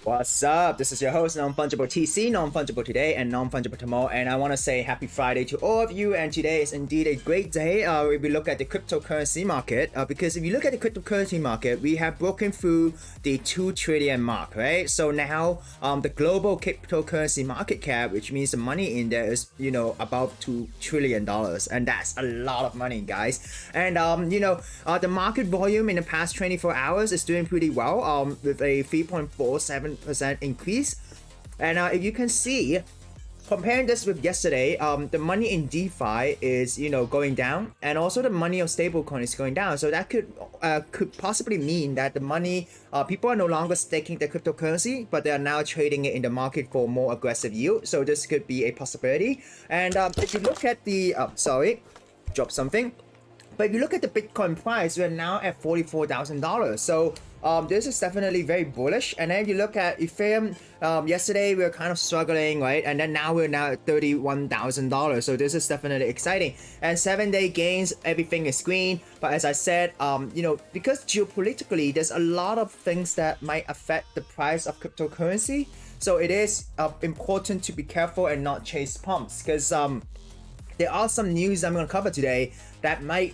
What's up? This is your host, Non-Fungible TC, Non-Fungible today and Non-Fungible tomorrow, and I want to say happy Friday to all of you. And today is indeed a great day if we look at the cryptocurrency market, because if you look at the cryptocurrency market, we have broken through the 2 trillion mark, right? So now the global cryptocurrency market cap, which means the money in there is above $2 trillion, and that's a lot of money, guys. And the market volume in the past 24 hours is doing pretty well, with a 3.47% increase. And if you can see, comparing this with yesterday, the money in DeFi is going down, and also the money of stablecoin is going down. So that could possibly mean that the money people are no longer staking the cryptocurrency, but they are now trading it in the market for more aggressive yield. So this could be a possibility. And if you look at the drop something. But if you look at the Bitcoin price, we're now at $44,000. So this is definitely very bullish. And then if you look at Ethereum, yesterday we were kind of struggling, right? And then now we're at $31,000. So this is definitely exciting. And 7-day gains, everything is green. But as I said, because geopolitically, there's a lot of things that might affect the price of cryptocurrency. So it is important to be careful and not chase pumps, because there are some news I'm going to cover today that might,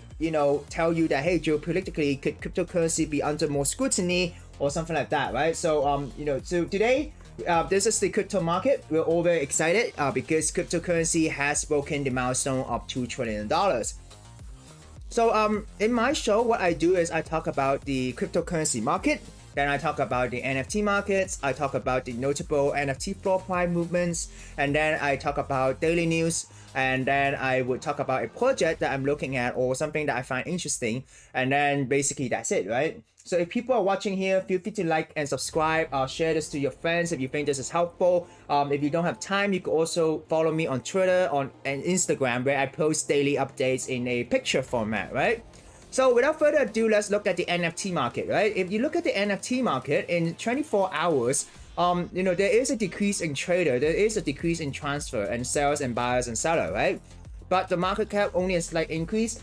tell you that, hey, geopolitically, could cryptocurrency be under more scrutiny or something like that, right? So, so today, this is the crypto market. We're all very excited because cryptocurrency has broken the milestone of $2 trillion. So, in my show, what I do is I talk about the cryptocurrency market. Then I talk about the NFT markets, I talk about the notable NFT floor price movements, and then I talk about daily news, and then I would talk about a project that I'm looking at or something that I find interesting, and then basically that's it, right? So if people are watching here, feel free to like and subscribe, share this to your friends if you think this is helpful. If you don't have time, you can also follow me on Twitter and Instagram, where I post daily updates in a picture format, right? So without further ado, let's look at the NFT market, right? If you look at the NFT market in 24 hours, there is a decrease in trader, there is a decrease in transfer and sales and buyers and seller, right? But the market cap only a slight increase.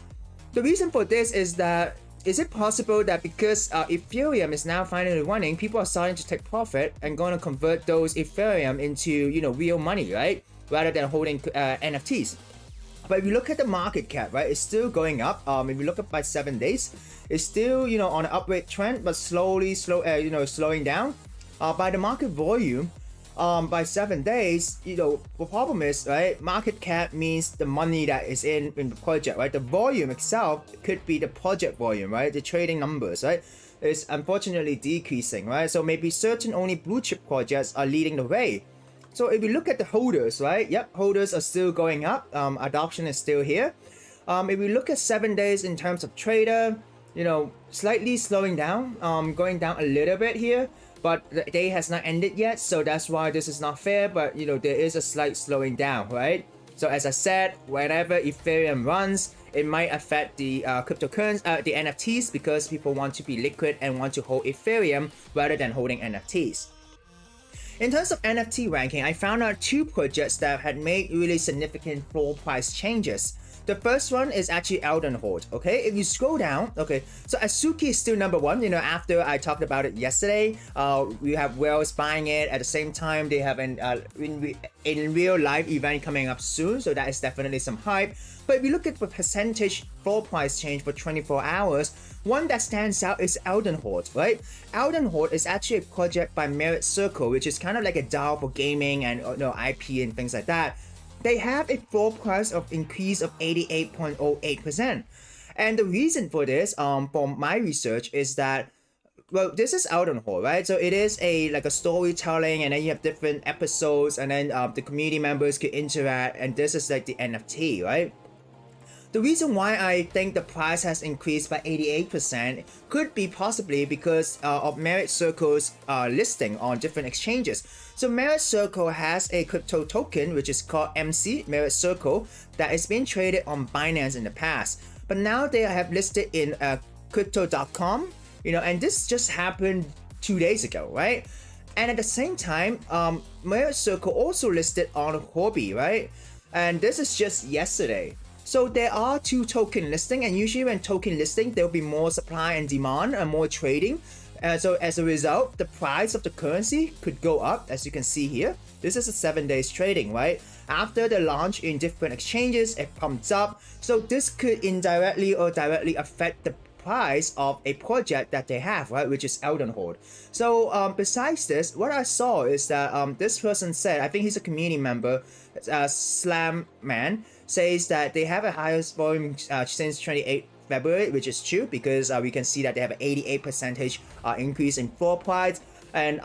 The reason for this is that, is it possible that because Ethereum is now finally running, people are starting to take profit and going to convert those Ethereum into, real money, right? Rather than holding NFTs. But if you look at the market cap, right, it's still going up. If you look at by 7 days, it's still, on an upward trend, but slowing down. By the market volume, by 7 days, the problem is, right, market cap means the money that is in the project, right? The volume itself could be the project volume, right? The trading numbers, right? Is unfortunately decreasing, right? So maybe certain only blue chip projects are leading the way. So if you look at the holders, right? Yep, holders are still going up. Adoption is still here. If we look at 7 days in terms of trader, slightly slowing down, going down a little bit here, but the day has not ended yet. So that's why this is not fair, but there is a slight slowing down, right? So as I said, whenever Ethereum runs, it might affect the cryptocurrency, the NFTs, because people want to be liquid and want to hold Ethereum rather than holding NFTs. In terms of NFT ranking, I found out 2 projects that had made really significant floor price changes. The first one is actually Edenhorde, okay? If you scroll down, okay, so Azuki is still number 1, after I talked about it yesterday. We have whales buying it. At the same time, they have an in real life event coming up soon, so that is definitely some hype. But if you look at the percentage floor price change for 24 hours, one that stands out is Edenhorde, right? Edenhorde is actually a project by Merit Circle, which is kind of like a DAO for gaming and IP and things like that. They have a floor price of increase of 88.08%. And the reason for this, from my research, is that, well, this is Edenhorde, right? So it is like a storytelling, and then you have different episodes, and then the community members could interact, and this is like the NFT, right? The reason why I think the price has increased by 88% could be possibly because of Merit Circle's listing on different exchanges. So Merit Circle has a crypto token which is called MC, Merit Circle, that is being traded on Binance in the past. But now they have listed in crypto.com, and this just happened 2 days ago, right? And at the same time, Merit Circle also listed on Huobi, right? And this is just yesterday. So there are 2 token listing, and usually when token listing, there will be more supply and demand and more trading. So as a result, the price of the currency could go up, as you can see here. This is a 7 days trading, right? After the launch in different exchanges, it pumps up. So this could indirectly or directly affect the price of a project that they have, right, which is Edenhorde. So besides this, what I saw is that this person said, I think he's a community member, Slam Man, says that they have a highest volume since 28 February, which is true because we can see that they have an 88% increase in floor price. And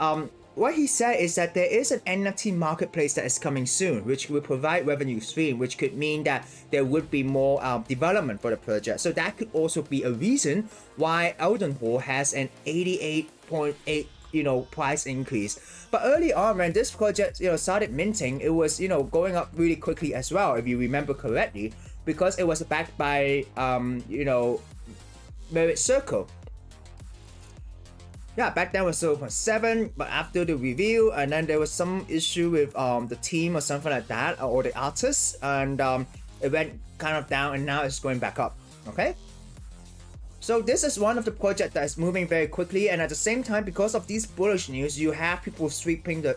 what he said is that there is an NFT marketplace that is coming soon, which will provide revenue stream, which could mean that there would be more development for the project. So that could also be a reason why Edenhorde has an 88.8 price increase. But early on when this project started minting, it was going up really quickly as well, if you remember correctly, because it was backed by Merit Circle. Yeah, back then was 0.7, but after the review, and then there was some issue with the team or something like that, or the artists, and it went kind of down, and now it's going back up. Okay. So this is one of the projects that is moving very quickly, and at the same time, because of these bullish news, you have people sweeping the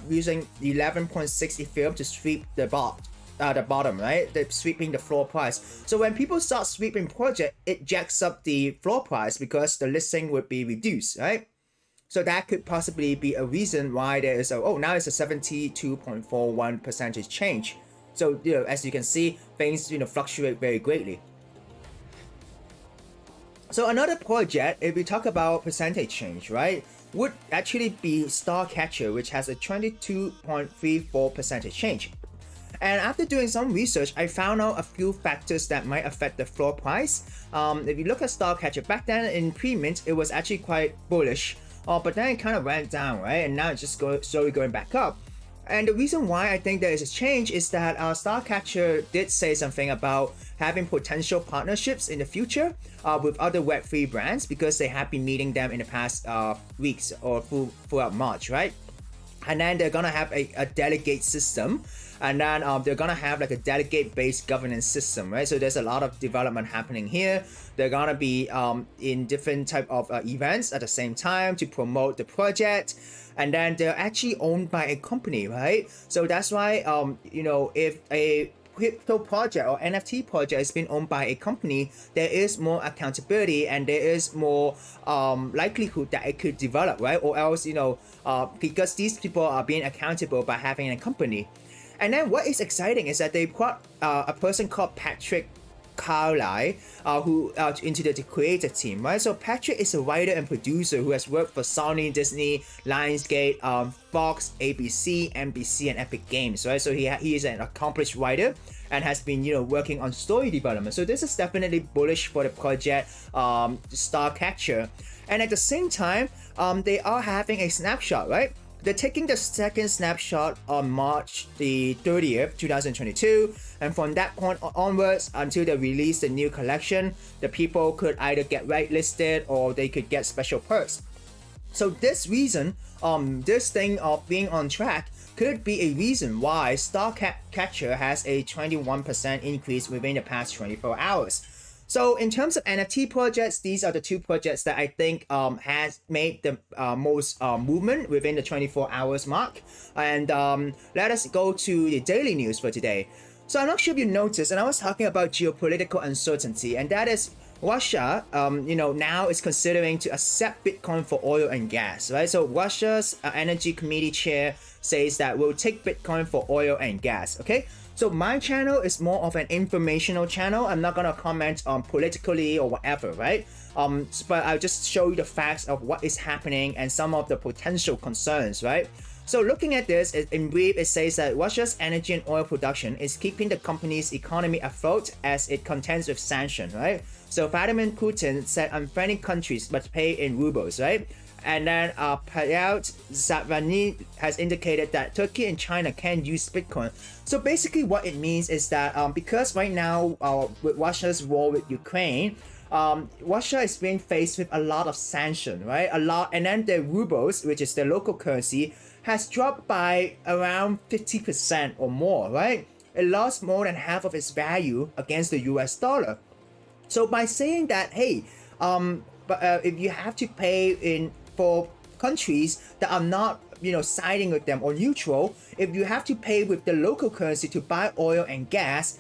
using 11.6 Ethereum to sweep the bottom, right? They're sweeping the floor price. So when people start sweeping project, it jacks up the floor price because the listing would be reduced, right? So that could possibly be a reason why there is now it's a 72.41% change. So as you can see, things fluctuate very greatly. So another project, if we talk about percentage change, right, would actually be Starcatcher, which has a 22.34% change. And after doing some research, I found out a few factors that might affect the floor price. If you look at Starcatcher, back then in pre-mint, it was actually quite bullish, but then it kind of went down, right? And now it's just slowly going back up. And the reason why I think there is a change is that Starcatcher did say something about having potential partnerships in the future with other Web3 brands, because they have been meeting them in the past weeks or throughout March, right? And then they're gonna have a delegate system, and then they're gonna have like a delegate-based governance system, right? So there's a lot of development happening here. They're gonna be in different type of events at the same time to promote the project, and then they're actually owned by a company, right? So that's why if a crypto project or NFT project is being owned by a company, there is more accountability and there is more likelihood that it could develop, right? Or else, because these people are being accountable by having a company. And then what is exciting is that they brought a person called Patrick Carlisle who into the creator team, right? So Patrick is a writer and producer who has worked for Sony, Disney, Lionsgate, Fox, ABC, NBC, and Epic Games, right? So he is an accomplished writer and has been working on story development. So this is definitely bullish for the project Starcatcher. And at the same time, they are having a snapshot, right? They're taking the second snapshot on March the 30th, 2022, and from that point onwards until they release the new collection, the people could either get whitelisted or they could get special perks. So this reason, this thing of being on track could be a reason why Starcatcher has a 21% increase within the past 24 hours. So in terms of NFT projects, these are the two projects that I think has made the most movement within the 24 hours mark. And let us go to the daily news for today. So I'm not sure if you noticed, and I was talking about geopolitical uncertainty, and that is Russia, now is considering to accept Bitcoin for oil and gas, right? So Russia's energy committee chair says that we'll take Bitcoin for oil and gas, okay? So my channel is more of an informational channel. I'm not gonna comment on politically or whatever, right? But I'll just show you the facts of what is happening and some of the potential concerns, right? So looking at this, in brief, it says that Russia's energy and oil production is keeping the company's economy afloat as it contends with sanctions, right? So Vladimir Putin said unfriendly countries must pay in rubles, right? And then Payal Zavani has indicated that Turkey and China can use Bitcoin. So basically what it means is that because right now with Russia's war with Ukraine, Russia is being faced with a lot of sanctions, right? And then the rubles, which is the local currency, has dropped by around 50% or more, right? It lost more than half of its value against the US dollar. So by saying that, hey, if you have to pay in for countries that are not siding with them or neutral, if you have to pay with the local currency to buy oil and gas,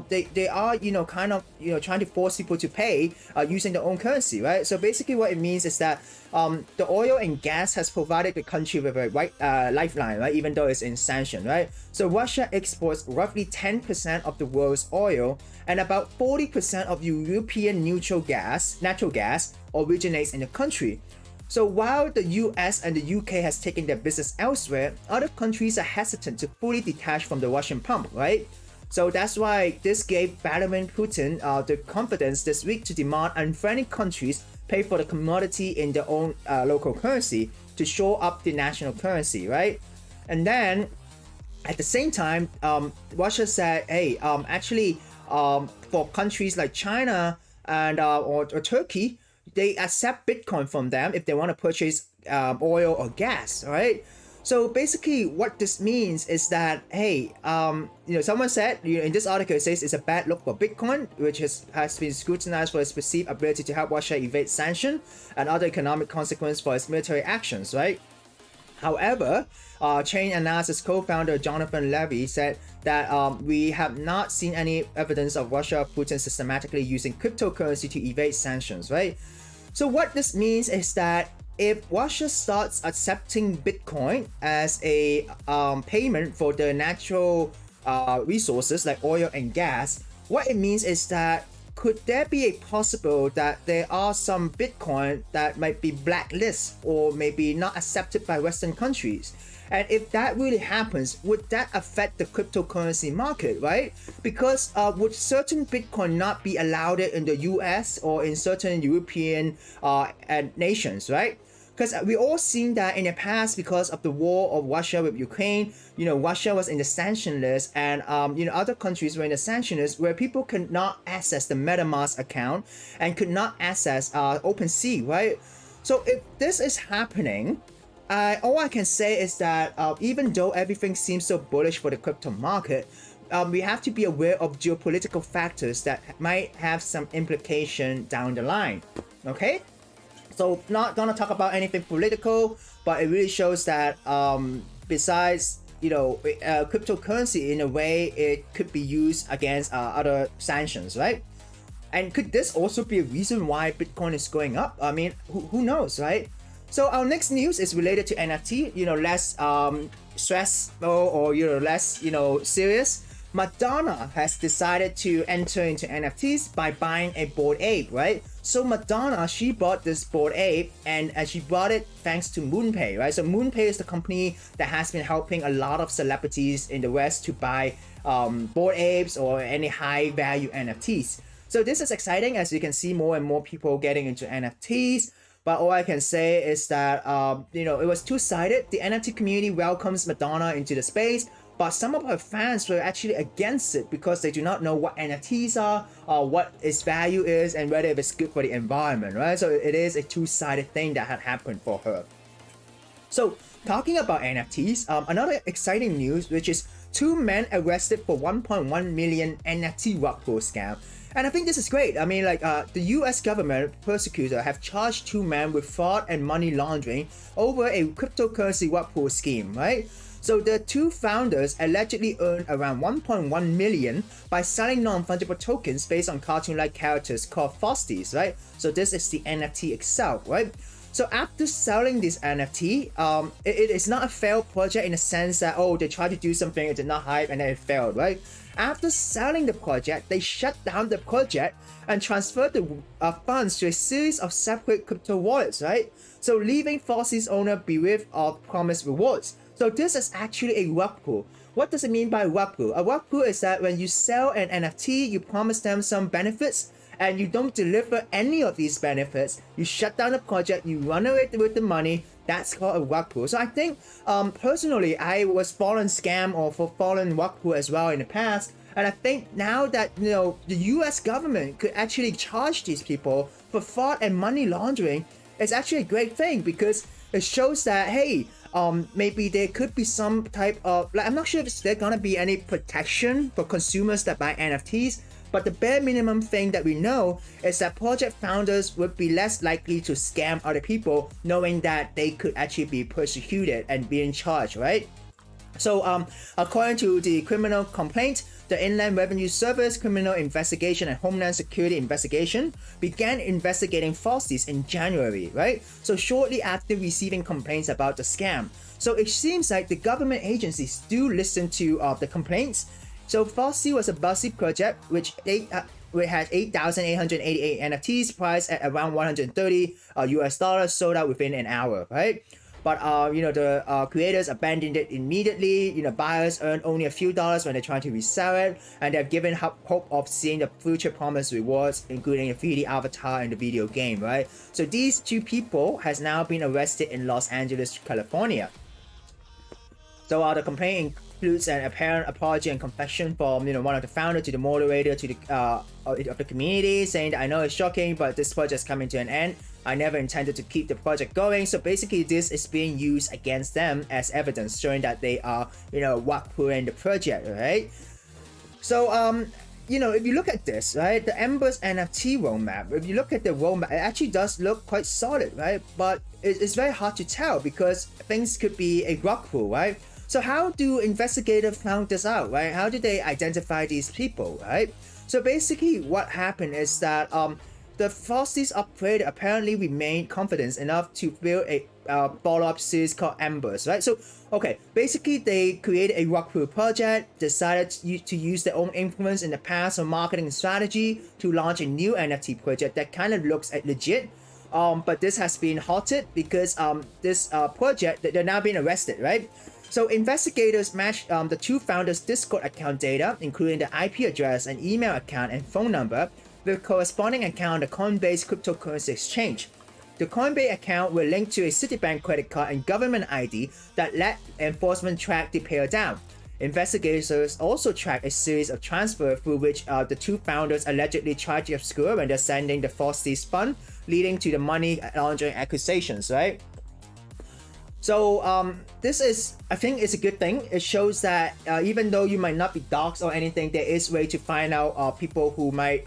they are kind of trying to force people to pay using their own currency, right? So basically what it means is that the oil and gas has provided the country with a lifeline, right? Even though it's in sanction, right? So Russia exports roughly 10% of the world's oil, and about 40% of European natural gas originates in the country. So while the US and the UK has taken their business elsewhere, other countries are hesitant to fully detach from the Russian pump, right? So that's why this gave Vladimir Putin the confidence this week to demand unfriendly countries pay for the commodity in their own local currency to shore up the national currency, right? And then at the same time, Russia said, hey, for countries like China and or Turkey, they accept Bitcoin from them if they want to purchase oil or gas, right? So basically what this means is that, hey, someone said, in this article it says it's a bad look for Bitcoin, which has been scrutinized for its perceived ability to help Russia evade sanction and other economic consequences for its military actions, right? However, chain analysis co-founder Jonathan Levy said that we have not seen any evidence of Russia or Putin systematically using cryptocurrency to evade sanctions, right? So what this means is that if Russia starts accepting Bitcoin as a payment for the natural resources like oil and gas, what it means is that could there be a possible that there are some Bitcoin that might be blacklisted or maybe not accepted by Western countries? And if that really happens, would that affect the cryptocurrency market, right? Because would certain Bitcoin not be allowed in the US or in certain European nations, right? Because we all seen that in the past, because of the war of Russia with Ukraine, Russia was in the sanction list, and other countries were in the sanction list where people could not access the MetaMask account and could not access OpenSea, right? So if this is happening, all I can say is that even though everything seems so bullish for the crypto market, we have to be aware of geopolitical factors that might have some implication down the line, okay? So not gonna talk about anything political, but it really shows that besides cryptocurrency, in a way it could be used against other sanctions, right? And could this also be a reason why Bitcoin is going up? I mean, who knows, right? So our next news is related to NFT, less stressful or less serious. Madonna has decided to enter into NFTs by buying a Bored Ape, right? So Madonna, she bought this Bored Ape, and she bought it thanks to Moonpay, right? So Moonpay is the company that has been helping a lot of celebrities in the West to buy Bored Apes or any high value NFTs. So this is exciting, as you can see more and more people getting into NFTs. But all I can say is that, it was two-sided. The NFT community welcomes Madonna into the space, but some of her fans were actually against it because they do not know what NFTs are, or what its value is, and whether it's good for the environment, right? So it is a two-sided thing that had happened for her. So talking about NFTs, another exciting news, which is 2 men arrested for 1.1 million NFT rug pull scam. And I think this is great. I mean, the US government prosecutor have charged 2 men with fraud and money laundering over a cryptocurrency rug pull scheme, right? So the 2 founders allegedly earned around 1.1 million by selling non-fungible tokens based on cartoon-like characters called Frosties, right? So this is the NFT itself, right? So after selling this NFT, it is not a failed project in the sense that, they tried to do something, it did not hype, and then it failed, right? After selling the project, they shut down the project and transferred the funds to a series of separate crypto wallets, right? So leaving Frosties owner bereft of promised rewards. So this is actually a rug pull. What does it mean by rug pull? A rug pull is that when you sell an NFT, you promise them some benefits, and you don't deliver any of these benefits, you shut down the project, you run away with the money. That's called a rug pull. So I think, personally, I was fallen scam or for fallen rug pull as well in the past. And I think now that, the US government could actually charge these people for fraud and money laundering, it's actually a great thing, because it shows that, hey, maybe there could be some type of, I'm not sure if there's gonna be any protection for consumers that buy NFTs, But the bare minimum thing that we know is that project founders would be less likely to scam other people, knowing that they could actually be persecuted and be in charge, right? So according to the criminal complaint, the Inland Revenue Service Criminal Investigation and Homeland Security Investigation began investigating falsies in January, right? So shortly after receiving complaints about the scam. So it seems like the government agencies do listen to the complaints. So Falsy was a BAYC project which had 8,888 NFTs priced at around $130 US, sold out within an hour, right? But the creators abandoned it immediately. Buyers earn only a few dollars when they're trying to resell it, and they're given hope of seeing the future promised rewards, including a 3D avatar in the video game, right? So these two people has now been arrested in Los Angeles, California. So the complaint includes an apparent apology and confession from one of the founders to the moderator to the of the community, saying that I know it's shocking, but this project is coming to an end. I never intended to keep the project going. So basically, this is being used against them as evidence, showing that they are wakpuing the project, right? So if you look at this, right, the Ember's NFT roadmap, if you look at the roadmap, it actually does look quite solid, right? But it's very hard to tell because things could be a rug pull, right? So how do investigators find this out, right? How do they identify these people, right? So basically what happened is that the Falsies operator apparently remained confident enough to build a follow-up series called Embers, right? So, okay, basically they created a rug pull project, decided to use their own influence in the past or marketing strategy to launch a new NFT project that kind of looks legit. But this has been halted because this project, they're now being arrested, right? So investigators matched the two founders' Discord account data, including the IP address and email account and phone number, with corresponding account on the Coinbase cryptocurrency exchange. The Coinbase account will link to a Citibank credit card and government ID that let enforcement track the pair down. Investigators also tracked a series of transfers through which the two founders allegedly tried to obscure when they're sending the Falsies fund, leading to the money laundering accusations, right? So this is, I think it's a good thing. It shows that even though you might not be doxxed or anything, there is a way to find out people who might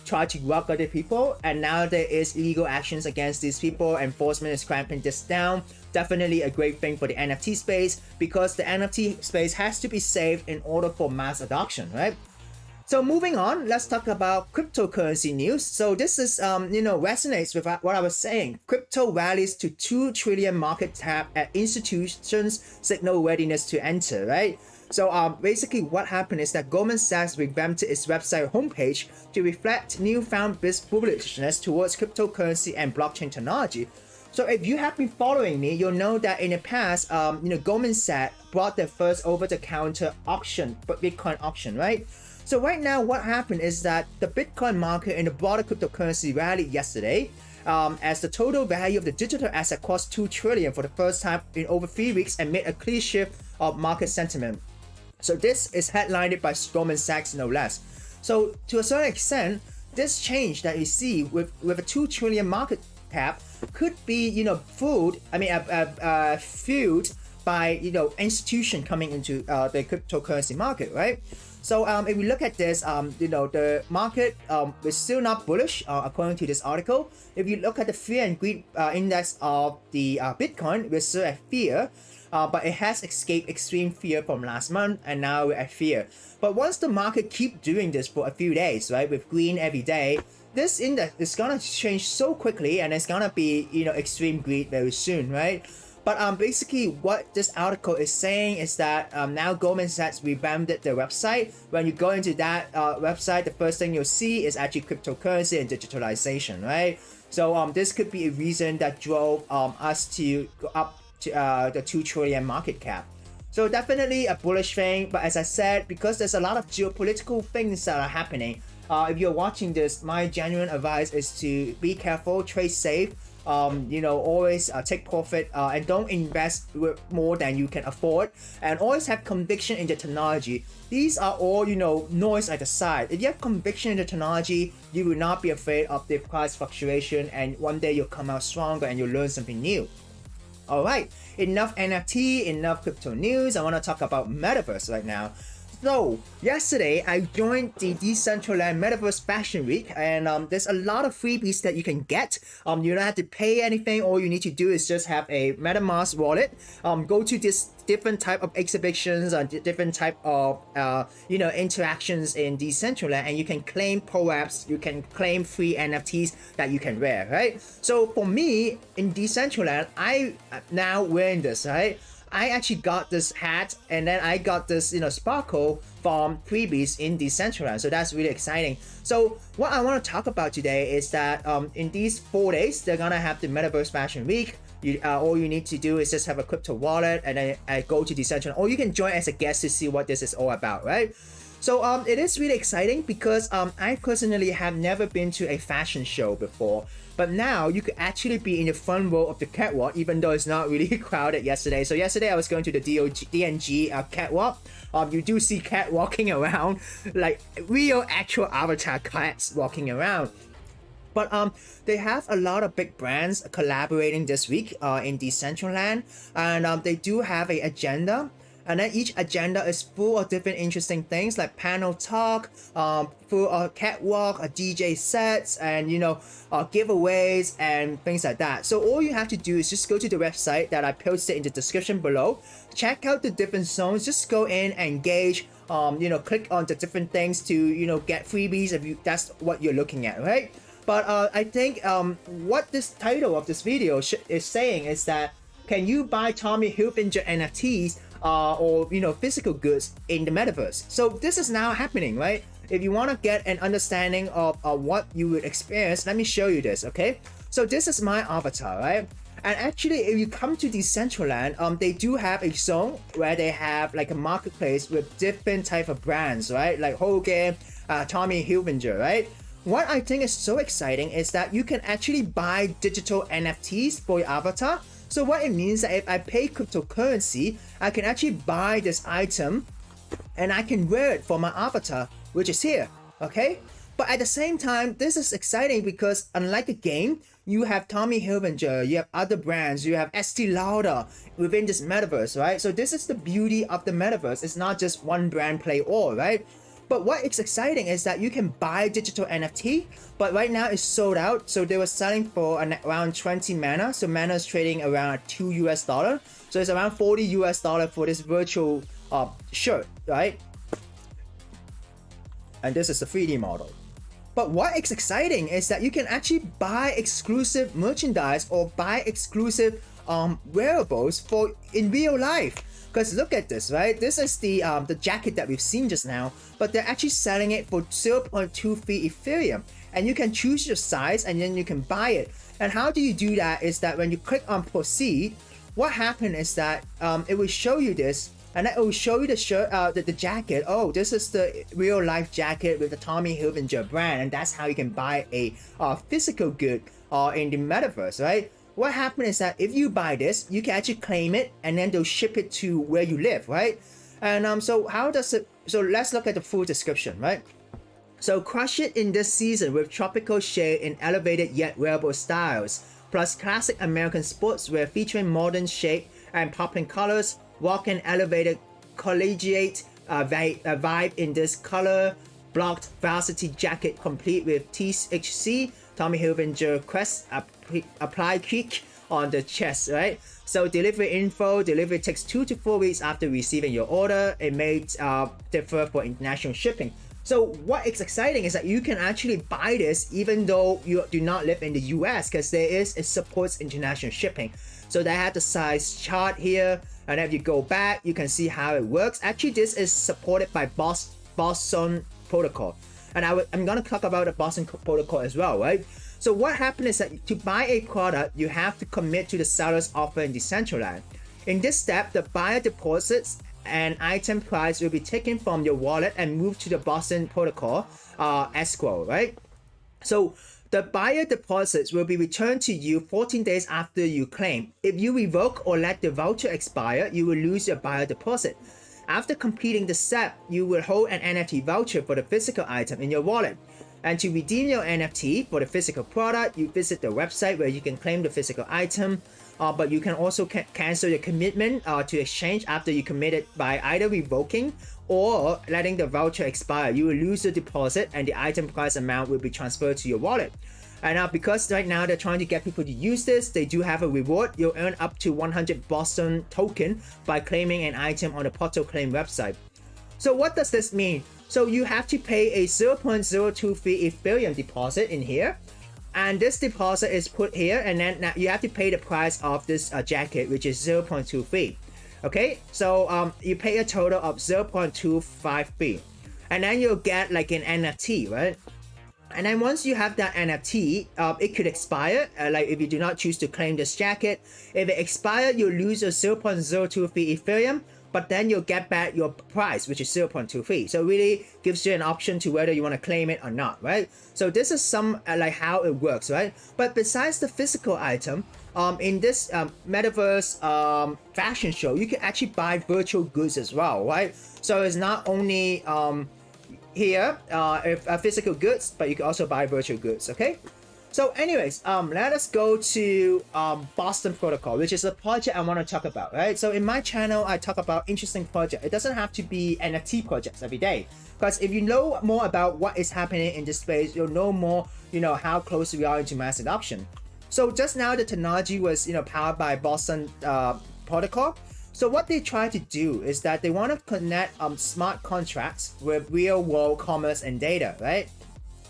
try to rob other people, and now there is legal actions against these people. Enforcement is clamping this down. Definitely a great thing for the NFT space, because the NFT space has to be safe in order for mass adoption, right? So moving on, let's talk about cryptocurrency news. So this is, resonates with what I was saying. Crypto rallies to 2 trillion market cap at institutions signal readiness to enter, right? So basically what happened is that Goldman Sachs revamped its website homepage to reflect newfound bullishness towards cryptocurrency and blockchain technology. So if you have been following me, you'll know that in the past, Goldman Sachs brought their first over-the-counter auction, Bitcoin auction, right? So right now, what happened is that the Bitcoin market and the broader cryptocurrency rallied yesterday, as the total value of the digital asset crossed 2 trillion for the first time in over 3 weeks amid a clear shift of market sentiment. So this is headlined by Goldman Sachs, no less. So to a certain extent, this change that you see with a 2 trillion market cap could be, fueled by, institution coming into the cryptocurrency market, right? So if we look at this, the market is still not bullish according to this article. If you look at the fear and greed index of the Bitcoin, we're still at fear, but it has escaped extreme fear from last month, and now we're at fear. But once the market keep doing this for a few days, right, with green every day, this index is gonna change so quickly, and it's gonna be extreme greed very soon, right? But basically what this article is saying is that now Goldman Sachs revamped their website. When you go into that website, the first thing you'll see is actually cryptocurrency and digitalization, right? So this could be a reason that drove us to go up to the 2 trillion market cap. So definitely a bullish thing, but as I said, because there's a lot of geopolitical things that are happening, if you're watching this, my genuine advice is to be careful, trade safe, always take profit and don't invest with more than you can afford, and always have conviction in the technology. These are all noise at the side. If you have conviction in the technology, you will not be afraid of the price fluctuation, and one day you'll come out stronger and you'll learn something new. Alright, enough NFT, enough crypto news. I want to talk about Metaverse right now. So yesterday I joined the Decentraland Metaverse Fashion Week, and there's a lot of freebies that you can get. You don't have to pay anything. All you need to do is just have a MetaMask wallet. Go to this different type of exhibitions and different type of interactions in Decentraland, and you can claim POAPs, you can claim free NFTs that you can wear, right? So for me in Decentraland, I now wearing this, right? I actually got this hat, and then I got this sparkle from freebies in Decentraland, so that's really exciting. So what I want to talk about today is that in these 4 days they're gonna have the Metaverse Fashion Week. All you need to do is just have a crypto wallet and then go to Decentraland, or you can join as a guest to see what this is all about, right? So it is really exciting because I personally have never been to a fashion show before, but now you could actually be in the front row of the catwalk, even though it's not really crowded yesterday. So yesterday I was going to the DNG catwalk. You do see cat walking around, like real actual avatar cats walking around. But they have a lot of big brands collaborating this week in Decentraland, and they do have an agenda. And then each agenda is full of different interesting things like panel talk, full of catwalk, DJ sets, and giveaways and things like that. So all you have to do is just go to the website that I posted in the description below, check out the different zones, just go in and engage, click on the different things to get freebies if that's what you're looking at, right? But I think what this title of this video is saying is that, can you buy Tommy Hilfiger NFTs or physical goods in the metaverse? So this is now happening, right? If you want to get an understanding of what you would experience, let me show you this, okay? So this is my avatar, right? And actually, if you come to Decentraland, they do have a zone where they have like a marketplace with different type of brands, right? Like Hogan, Tommy Hilfiger, right? What I think is so exciting is that you can actually buy digital NFTs for your avatar. So what it means that if I pay cryptocurrency, I can actually buy this item and I can wear it for my avatar, which is here, okay? But at the same time, this is exciting because unlike a game, you have Tommy Hilfiger, you have other brands, you have Estee Lauder within this metaverse, right? So this is the beauty of the metaverse. It's not just one brand play all, right? But what is exciting is that you can buy digital NFT, but right now it's sold out. So they were selling for around 20 mana. So mana is trading around $2 US. So it's around $40 US for this virtual shirt, right? And this is the 3D model. But what is exciting is that you can actually buy exclusive merchandise or buy exclusive wearables in real life. Because look at this, right? This is the jacket that we've seen just now, but they're actually selling it for 0.23 Ethereum. And you can choose your size and then you can buy it. And how do you do that is that when you click on proceed, what happened is that it will show you this, and it will show you the shirt, the jacket. Oh, this is the real life jacket with the Tommy Hilfiger brand, and that's how you can buy a physical good in the metaverse, right? What happened is that if you buy this, you can actually claim it and then they'll ship it to where you live, right? And so how does it, so let's look at the full description, right? So crush it in this season with tropical shade in elevated yet wearable styles, plus classic American sportswear featuring modern shape and popping colors. Walk an elevated collegiate vibe in this color blocked varsity jacket complete with THC, Tommy Hilfiger crest, apply kick on the chest, right? So delivery info, delivery takes 2 to 4 weeks after receiving your order. It may differ for international shipping. So what is exciting is that you can actually buy this even though you do not live in the US, because it supports international shipping. So they have the size chart here, and if you go back, you can see how it works. Actually, this is supported by Boson Protocol, and I'm gonna talk about the Boson Protocol as well, right? So what happened is that to buy a product, you have to commit to the seller's offer in Decentraland. In this step, the buyer deposits an item price will be taken from your wallet and moved to the Boson Protocol escrow, right? So the buyer deposits will be returned to you 14 days after you claim. If you revoke or let the voucher expire, you will lose your buyer deposit. After completing the step, you will hold an NFT voucher for the physical item in your wallet. And to redeem your NFT for the physical product, you visit the website where you can claim the physical item. but you can also cancel your commitment to exchange after you commit it by either revoking or letting the voucher expire. You will lose the deposit and the item price amount will be transferred to your wallet. And because right now they're trying to get people to use this, they do have a reward. You'll earn up to 100 Boson token by claiming an item on the Portal Claim website. So what does this mean? So you have to pay a 0.023 Ethereum deposit in here. And this deposit is put here, and then now you have to pay the price of this jacket, which is 0.23. Okay, so you pay a total of 0.253, and then you'll get like an NFT, right? And then once you have that NFT, it could expire. Like if you do not choose to claim this jacket, if it expires, you'll lose a 0.023 Ethereum. But then you'll get back your price, which is 0.23. So it really gives you an option to whether you want to claim it or not, right? So this is some like how it works, right? But besides the physical item, in this Metaverse fashion show, you can actually buy virtual goods as well, right? So it's not only here physical goods, but you can also buy virtual goods, okay? So anyways, let us go to Boson Protocol, which is a project I want to talk about, right? So in my channel, I talk about interesting projects. It doesn't have to be NFT projects every day, because if you know more about what is happening in this space, you'll know more, how close we are into mass adoption. So just now, the technology was, powered by Boson Protocol. So what they try to do is that they want to connect smart contracts with real-world commerce and data, right?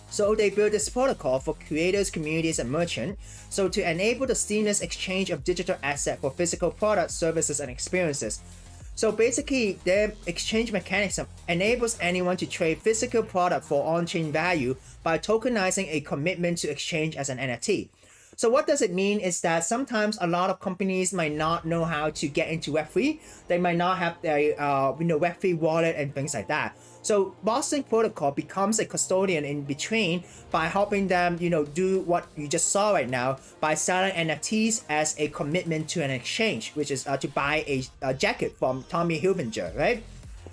So they built this protocol for creators, communities, and merchants, so to enable the seamless exchange of digital assets for physical products, services, and experiences. So basically, their exchange mechanism enables anyone to trade physical product for on-chain value by tokenizing a commitment to exchange as an NFT. So what does it mean is that sometimes a lot of companies might not know how to get into Web3. They might not have their Web3 wallet and things like that. So Boson Protocol becomes a custodian in between by helping them, do what you just saw right now by selling NFTs as a commitment to an exchange, which is to buy a jacket from Tommy Hilfiger, right?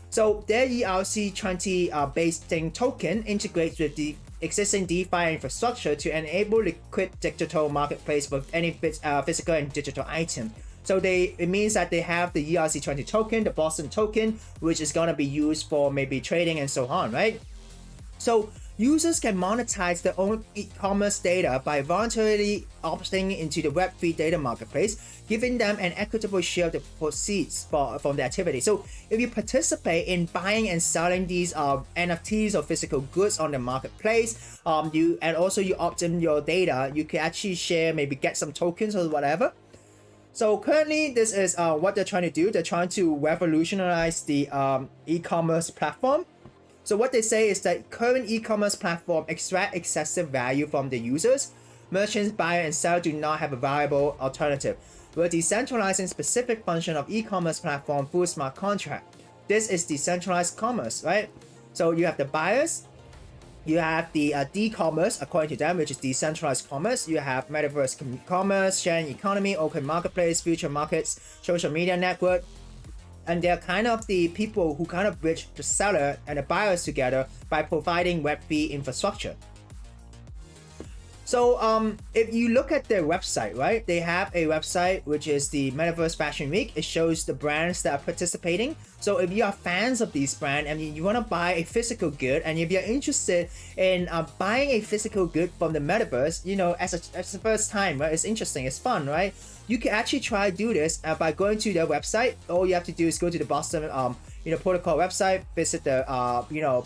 So their ERC20 based thing token integrates with the existing DeFi infrastructure to enable liquid digital marketplace for any physical and digital item. So it means that they have the ERC20 token, the Boson token, which is going to be used for maybe trading and so on, right? So users can monetize their own e-commerce data by voluntarily opting into the Web3 data marketplace, giving them an equitable share of the proceeds from the activity. So if you participate in buying and selling these NFTs or physical goods on the marketplace, and also you opt in your data, you can actually share, maybe get some tokens or whatever. So currently, this is what they're trying to do. They're trying to revolutionize the e-commerce platform. So what they say is that current e-commerce platform extract excessive value from the users. Merchants, buy and sell do not have a viable alternative. We're decentralizing specific function of e-commerce platform through smart contract. This is decentralized commerce, right? So you have the buyers, you have the D-commerce, according to them, which is decentralized commerce. You have Metaverse commerce, sharing economy, open marketplace, future markets, social media network. And they're kind of the people who kind of bridge the seller and the buyers together by providing Web3 infrastructure. So if you look at their website, right, they have a website which is the Metaverse Fashion Week. It shows the brands that are participating. So if you are fans of these brands and you want to buy a physical good, and if you're interested in buying a physical good from the Metaverse, as the first time, right, it's interesting, it's fun, right? You can actually try to do this by going to their website. All you have to do is go to the Boson Protocol website, visit the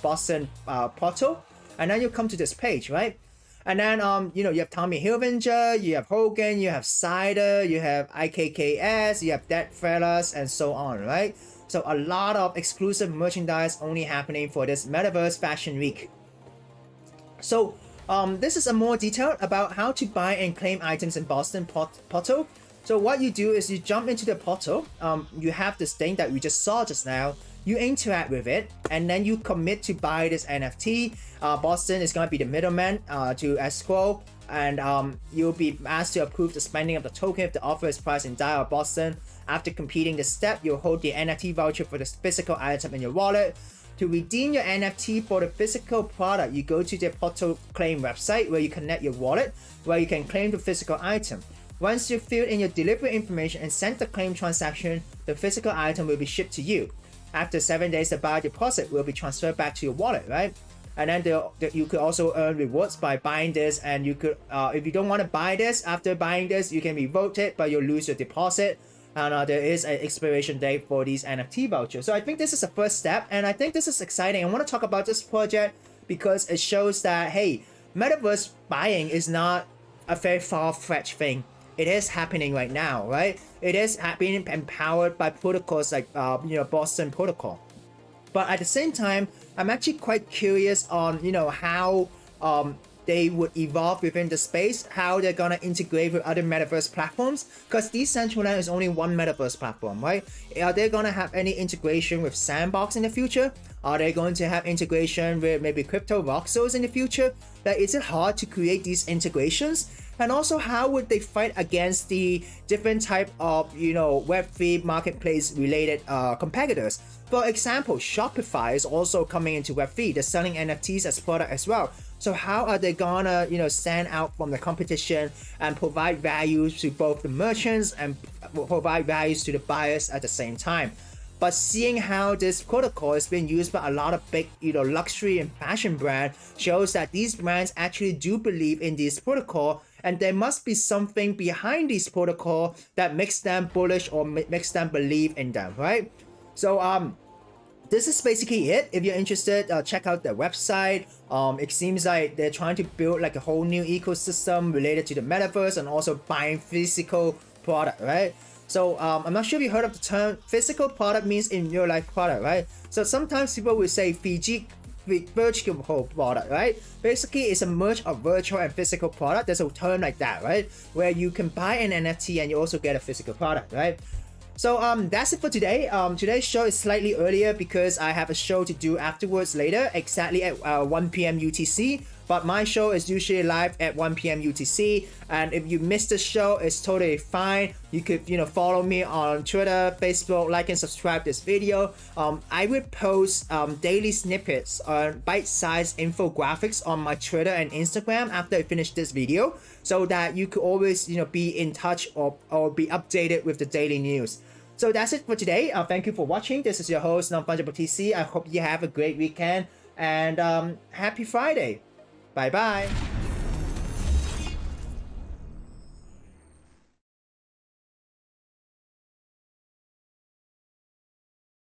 Boson portal, and then you come to this page, right? And then you have Tommy Hilfiger, you have Hogan, you have Cider, you have IKKS, you have Dead Fellas, and so on, right? So a lot of exclusive merchandise only happening for this Metaverse Fashion Week. So this is a more detail about how to buy and claim items in Boson Portal. So what you do is you jump into the portal. You have this thing that we just saw just now. You interact with it, and then you commit to buy this NFT. Boson is going to be the middleman to escrow, and you'll be asked to approve the spending of the token if the offer is priced in DAI or Boson. After completing the step, you'll hold the NFT voucher for the physical item in your wallet. To redeem your NFT for the physical product, you go to the Portal Claim website where you connect your wallet, where you can claim the physical item. Once you fill in your delivery information and send the claim transaction, the physical item will be shipped to you. After 7 days, the buyer deposit will be transferred back to your wallet, right? And then you could also earn rewards by buying this, and you could, if you don't want to buy this, after buying this, you can revoke it, but you'll lose your deposit. And there is an expiration date for these NFT vouchers. So I think this is the first step, and I think this is exciting. I want to talk about this project because it shows that, hey, Metaverse buying is not a very far-fetched thing. It is happening right now, right? It is being empowered by protocols like, Boson Protocol. But at the same time, I'm actually quite curious on, how they would evolve within the space, how they're gonna integrate with other metaverse platforms, because Decentraland is only one metaverse platform, right? Are they gonna have any integration with Sandbox in the future? Are they going to have integration with maybe crypto voxels in the future? Like, is it hard to create these integrations? And also, how would they fight against the different type of, Web3 marketplace related competitors? For example, Shopify is also coming into Web3. They're selling NFTs as product as well. So how are they gonna, stand out from the competition and provide values to both the merchants and provide values to the buyers at the same time? But seeing how this protocol is being used by a lot of big, luxury and fashion brands shows that these brands actually do believe in this protocol, and there must be something behind this protocol that makes them bullish or makes them believe in them, right? So this is basically it. If you're interested, check out their website. It seems like they're trying to build like a whole new ecosystem related to the metaverse and also buying physical product, right? So I'm not sure if you heard of the term physical product means in real life product, right? So sometimes people will say virtual product, right? Basically, it's a merge of virtual and physical product. There's a term like that, right? Where you can buy an NFT and you also get a physical product, right? So that's it for today. Today's show is slightly earlier because I have a show to do afterwards later, exactly at 1 p.m. UTC. But my show is usually live at 1 p.m. UTC. And if you missed the show, it's totally fine. You could, follow me on Twitter, Facebook, like and subscribe this video. I would post daily snippets on bite-sized infographics on my Twitter and Instagram after I finish this video, so that you could always, be in touch or be updated with the daily news. So that's it for today. Thank you for watching. This is your host, Non-Fungible TC. I hope you have a great weekend and happy Friday. Bye bye.